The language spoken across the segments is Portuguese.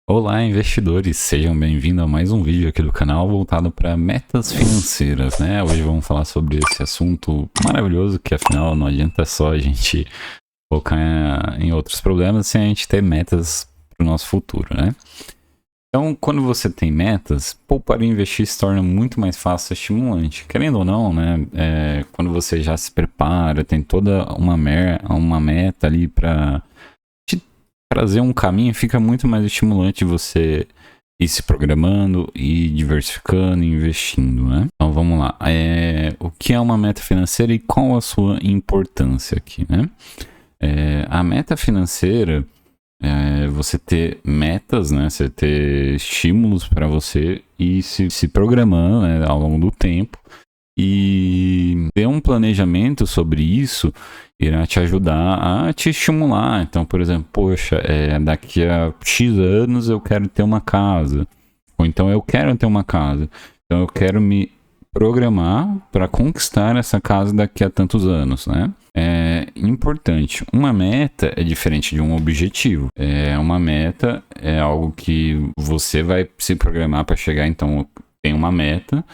Olá, investidores! Sejam bem-vindos a mais um vídeo aqui do canal voltado para metas financeiras, né? Hoje vamos falar sobre esse assunto maravilhoso que, afinal, não adianta só a gente focar em outros problemas sem a gente ter metas para o nosso futuro, né? Então, quando você tem metas, poupar e investir se torna muito mais fácil e estimulante. Querendo ou não, né? Quando você já se prepara, tem toda uma meta ali para trazer um caminho, fica muito mais estimulante você ir se programando e diversificando e investindo, né? Então vamos lá. O que é uma meta financeira e qual a sua importância aqui, né? A meta financeira é você ter metas, né? Você ter estímulos para você ir se programando, né, ao longo do tempo. E ter um planejamento sobre isso irá te ajudar a te estimular. Então, por exemplo, poxa, daqui a X anos eu quero ter uma casa. Ou então eu quero ter uma casa. Então eu quero me programar para conquistar essa casa daqui a tantos anos, né? É importante. Uma meta é diferente de um objetivo. Uma meta é algo que você vai se programar para chegar. Então, tem uma meta.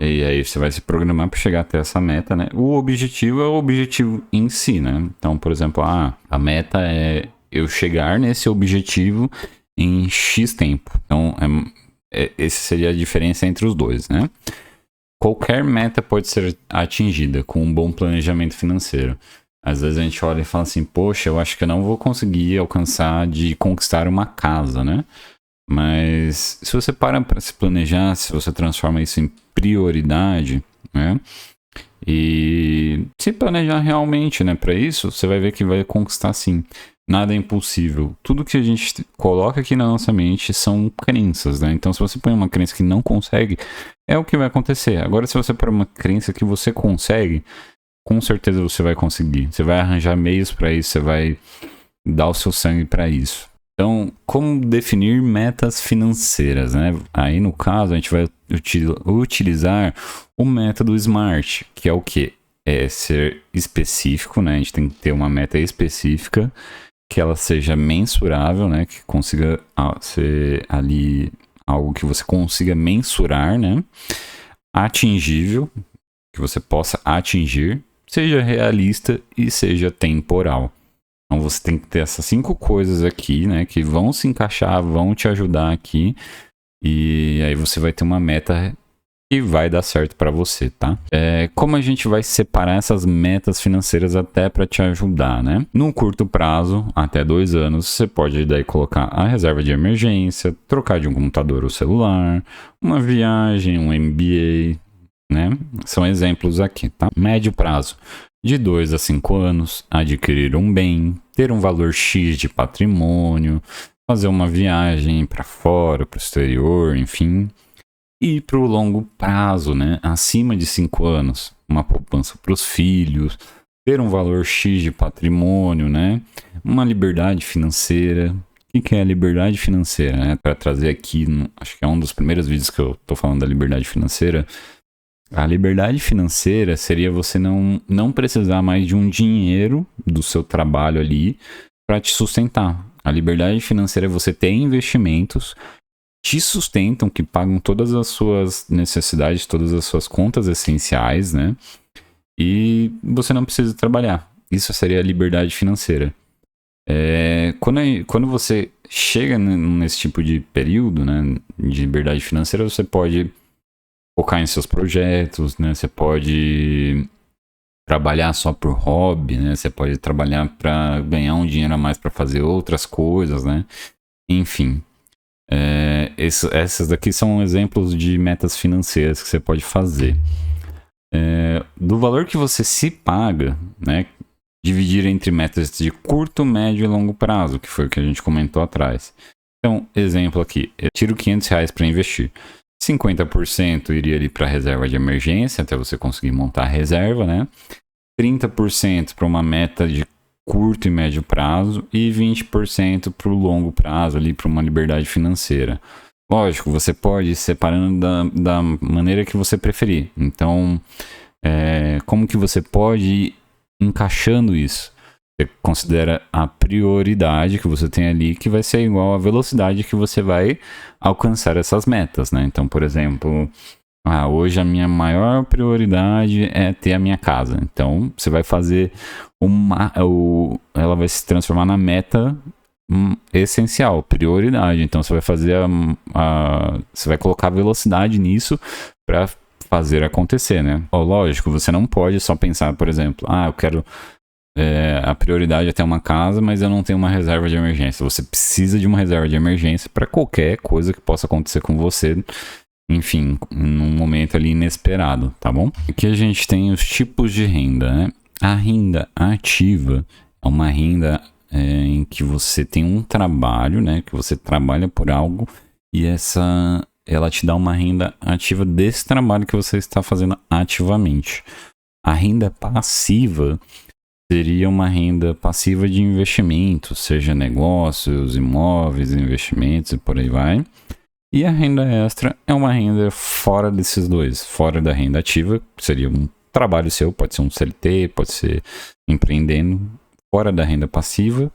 E aí você vai se programar para chegar até essa meta, né? O objetivo é o objetivo em si, né? Então, por exemplo, a meta é eu chegar nesse objetivo em X tempo. Então, essa seria a diferença entre os dois, né? Qualquer meta pode ser atingida com um bom planejamento financeiro. Às vezes a gente olha e fala assim, poxa, eu acho que eu não vou conseguir alcançar de conquistar uma casa, né? Mas se você para se planejar, se você transforma isso em prioridade, né? E se planejar realmente, né, para isso, você vai ver que vai conquistar sim. Nada é impossível. Tudo que a gente coloca aqui na nossa mente são crenças, né? Então, se você põe uma crença que não consegue, é o que vai acontecer. Agora, se você põe uma crença que você consegue, com certeza você vai conseguir. Você vai arranjar meios para isso, você vai dar o seu sangue para isso. Então, como definir metas financeiras, né? Aí, no caso, a gente vai utilizar o método SMART, que é o quê? É ser específico, né? A gente tem que ter uma meta específica, que ela seja mensurável, né? Que consiga ser ali algo que você consiga mensurar, né? Atingível, que você possa atingir, seja realista e seja temporal. Então você tem que ter essas 5 coisas aqui, né, que vão se encaixar, vão te ajudar aqui, e aí você vai ter uma meta que vai dar certo para você, tá? Como a gente vai separar essas metas financeiras até para te ajudar, né? No curto prazo, até 2 anos, você pode daí colocar a reserva de emergência, trocar de um computador ou celular, uma viagem, um MBA, né? São exemplos aqui, tá? Médio prazo. De 2 a 5 anos, adquirir um bem, ter um valor X de patrimônio, fazer uma viagem para fora, para o exterior, enfim. E para o longo prazo, né? Acima de 5 anos, uma poupança para os filhos, ter um valor X de patrimônio, né? Uma liberdade financeira. O que é a liberdade financeira, né? Para trazer aqui, acho que é um dos primeiros vídeos que eu estou falando da liberdade financeira. A liberdade financeira seria você não precisar mais de um dinheiro do seu trabalho ali para te sustentar. A liberdade financeira é você ter investimentos que te sustentam, que pagam todas as suas necessidades, todas as suas contas essenciais, né? E você não precisa trabalhar. Isso seria a liberdade financeira. Quando você chega nesse tipo de período, né, de liberdade financeira, você pode focar em seus projetos, né? Você pode trabalhar só por hobby, né? Você pode trabalhar para ganhar um dinheiro a mais para fazer outras coisas, né? Enfim, essas daqui são exemplos de metas financeiras que você pode fazer. Do valor que você se paga, né? Dividir entre metas de curto, médio e longo prazo, que foi o que a gente comentou atrás. Então, exemplo aqui, eu tiro R$500 para investir. 50% iria ali para reserva de emergência, até você conseguir montar a reserva, né? 30% para uma meta de curto e médio prazo e 20% para o longo prazo, ali para uma liberdade financeira. Lógico, você pode ir separando da maneira que você preferir. Então, como que você pode ir encaixando isso? Você considera a prioridade que você tem ali, que vai ser igual à velocidade que você vai alcançar essas metas, né? Então, por exemplo, hoje a minha maior prioridade é ter a minha casa. Então, você vai fazer ela vai se transformar na meta essencial, prioridade. Então, você vai fazer você vai colocar velocidade nisso para fazer acontecer, né? Lógico, você não pode só pensar, por exemplo, eu quero a prioridade é ter uma casa, mas eu não tenho uma reserva de emergência. Você precisa de uma reserva de emergência para qualquer coisa que possa acontecer com você, enfim, num momento ali inesperado, tá bom? Aqui a gente tem os tipos de renda, né? A renda ativa é uma renda em que você tem um trabalho, né? Que você trabalha por algo e ela te dá uma renda ativa desse trabalho que você está fazendo ativamente. A renda passiva seria uma renda passiva de investimento, seja negócios, imóveis, investimentos e por aí vai. E a renda extra é uma renda fora desses dois, fora da renda ativa, seria um trabalho seu, pode ser um CLT, pode ser empreendendo, fora da renda passiva.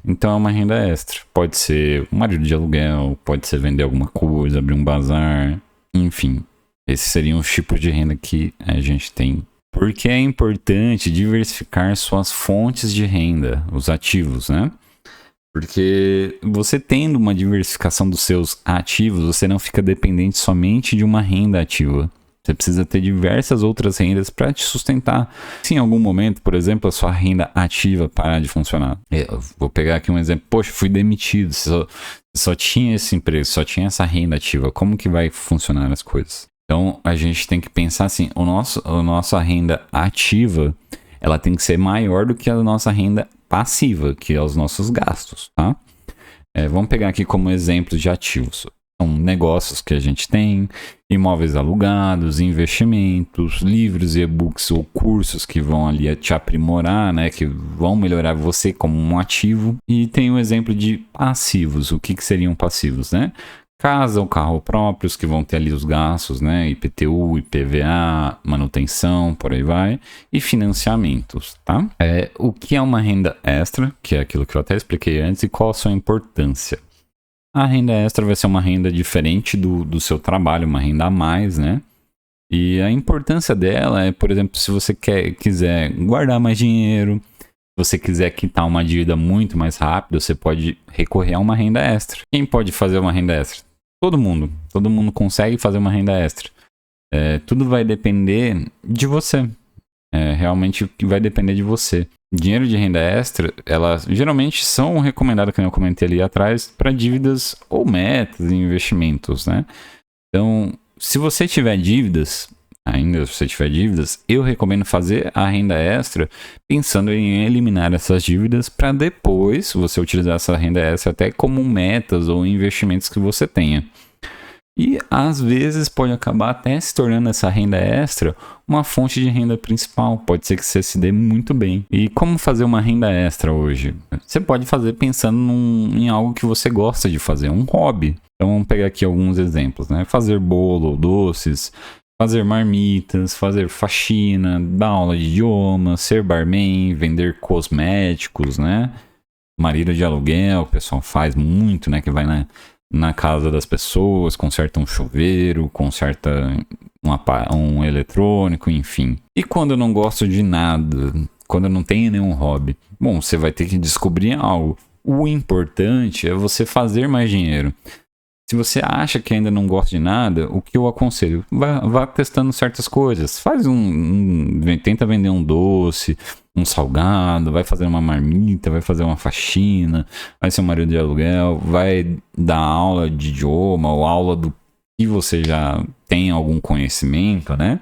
Então é uma renda extra, pode ser um marido de aluguel, pode ser vender alguma coisa, abrir um bazar, enfim. Esses seriam os tipos de renda que a gente tem. Porque é importante diversificar suas fontes de renda, os ativos, né? Porque você tendo uma diversificação dos seus ativos, você não fica dependente somente de uma renda ativa. Você precisa ter diversas outras rendas para te sustentar. Se em algum momento, por exemplo, a sua renda ativa parar de funcionar. Eu vou pegar aqui um exemplo. Poxa, fui demitido. Só tinha esse emprego, só tinha essa renda ativa. Como que vai funcionar as coisas? Então, a gente tem que pensar assim, a nossa renda ativa, ela tem que ser maior do que a nossa renda passiva, que é os nossos gastos, tá? Vamos pegar aqui como exemplo de ativos. São negócios que a gente tem, imóveis alugados, investimentos, livros, e-books ou cursos que vão ali te aprimorar, né? Que vão melhorar você como um ativo. E tem o exemplo de passivos. O que seriam passivos, né? Casa ou carro próprios, que vão ter ali os gastos, né? IPTU, IPVA, manutenção, por aí vai. E financiamentos, tá? O que é uma renda extra, que é aquilo que eu até expliquei antes, e qual a sua importância? A renda extra vai ser uma renda diferente do seu trabalho, uma renda a mais, né? E a importância dela é, por exemplo, se você quiser guardar mais dinheiro, se você quiser quitar uma dívida muito mais rápido, você pode recorrer a uma renda extra. Quem pode fazer uma renda extra? Todo mundo. Todo mundo consegue fazer uma renda extra. Tudo vai depender de você. Realmente vai depender de você. Dinheiro de renda extra, elas geralmente são recomendadas, como eu comentei ali atrás, para dívidas ou metas e investimentos, né? Então, se você tiver dívidas, eu recomendo fazer a renda extra pensando em eliminar essas dívidas para depois você utilizar essa renda extra até como metas ou investimentos que você tenha. E às vezes pode acabar até se tornando essa renda extra uma fonte de renda principal. Pode ser que você se dê muito bem. E como fazer uma renda extra hoje? Você pode fazer pensando em algo que você gosta de fazer, um hobby. Então vamos pegar aqui alguns exemplos, né? Fazer bolo, doces, fazer marmitas, fazer faxina, dar aula de idioma, ser barman, vender cosméticos, né? Marido de aluguel, o pessoal faz muito, né? Que vai na casa das pessoas, conserta um chuveiro, conserta um eletrônico, enfim. E quando eu não gosto de nada, quando eu não tenho nenhum hobby? Bom, você vai ter que descobrir algo. O importante é você fazer mais dinheiro. Se você acha que ainda não gosta de nada, o que eu aconselho? Vá testando certas coisas. Tenta vender um doce, um salgado, vai fazer uma marmita, vai fazer uma faxina, vai ser um marido de aluguel, vai dar aula de idioma ou aula do que você já tem algum conhecimento, né?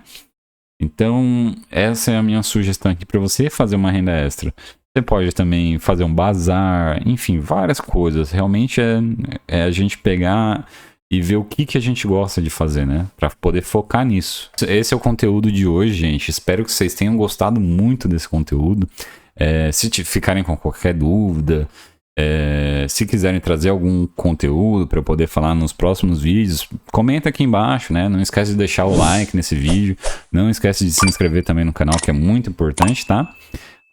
Então, essa é a minha sugestão aqui para você fazer uma renda extra. Você pode também fazer um bazar, enfim, várias coisas. Realmente é a gente pegar e ver o que a gente gosta de fazer, né? Para poder focar nisso. Esse é o conteúdo de hoje, gente. Espero que vocês tenham gostado muito desse conteúdo. Se ficarem com qualquer dúvida, se quiserem trazer algum conteúdo para eu poder falar nos próximos vídeos, comenta aqui embaixo, né? Não esquece de deixar o like nesse vídeo. Não esquece de se inscrever também no canal, que é muito importante, tá?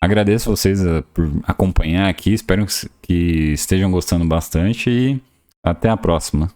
Agradeço vocês por acompanhar aqui, espero que estejam gostando bastante e até a próxima.